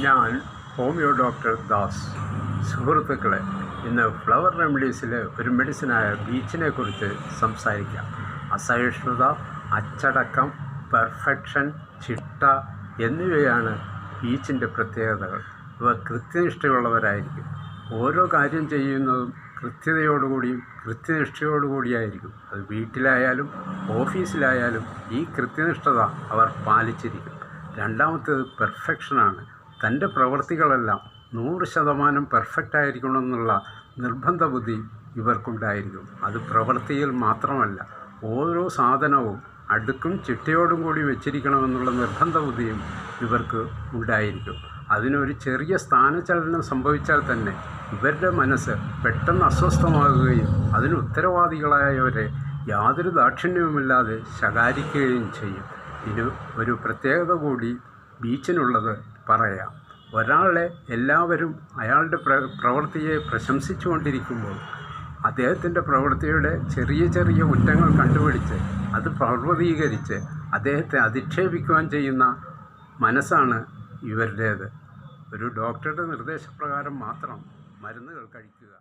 ഞാൻ homeo doctor Das. സുഹൃത്തുക്കളെ, ഇന്ന് ഫ്ലവർ റെമഡീസിലെ ഒരു മെഡിസിനായ ബീച്ചിനെ കുറിച്ച് സംസാരിക്കാം. അസഹിഷ്ണുത, അച്ചടക്കം, പെർഫെക്ഷൻ, ചിട്ട എന്നിവയാണ് ബീച്ചിൻ്റെ പ്രത്യേകതകൾ. ഇവ കൃത്യനിഷ്ഠയുള്ളവരായിരിക്കും. ഓരോ കാര്യം ചെയ്യുന്നതും കൃത്യനിഷ്ഠയോടുകൂടിയായിരിക്കും. അത് വീട്ടിലായാലും ഓഫീസിലായാലും ഈ കൃത്യനിഷ്ഠത അവർ പാലിച്ചിരിക്കും. രണ്ടാമത്തേത് പെർഫെക്ഷനാണ്. തൻ്റെ പ്രവൃത്തികളെല്ലാം 100% പെർഫെക്റ്റ് ആയിരിക്കണമെന്നുള്ള നിർബന്ധ ബുദ്ധി ഇവർക്കുണ്ടായിരിക്കും. അത് പ്രവൃത്തിയിൽ മാത്രമല്ല, ഓരോ സാധനവും അടുക്കും ചിട്ടയോടും കൂടി വെച്ചിരിക്കണമെന്നുള്ള നിർബന്ധ ബുദ്ധിയും ഇവർക്ക് ഉണ്ടായിരിക്കും. അതിനൊരു ചെറിയ സ്ഥാനചലനം സംഭവിച്ചാൽ തന്നെ ഇവരുടെ മനസ്സ് പെട്ടെന്ന് അസ്വസ്ഥമാകുകയും അതിന് ഉത്തരവാദികളായവരെ യാതൊരു ദാക്ഷിണ്യവുമില്ലാതെ ശകാരിക്കുകയും ചെയ്യും. ഇതിന് ഒരു പ്രത്യേകത കൂടി ബീച്ചിനുള്ളത് പറയാം. ഒരാളെ എല്ലാവരും അയാളുടെ പ്രവൃത്തിയെ പ്രശംസിച്ചു കൊണ്ടിരിക്കുമ്പോൾ അദ്ദേഹത്തിൻ്റെ പ്രവൃത്തിയുടെ ചെറിയ ചെറിയ കുറ്റങ്ങൾ കണ്ടുപിടിച്ച് അത് പർവ്വതീകരിച്ച് അദ്ദേഹത്തെ അധിക്ഷേപിക്കുവാൻ ചെയ്യുന്ന മനസ്സാണ് ഇവരുടേത്. ഒരു ഡോക്ടറുടെ നിർദ്ദേശപ്രകാരം മാത്രം മരുന്നുകൾ കഴിക്കുക.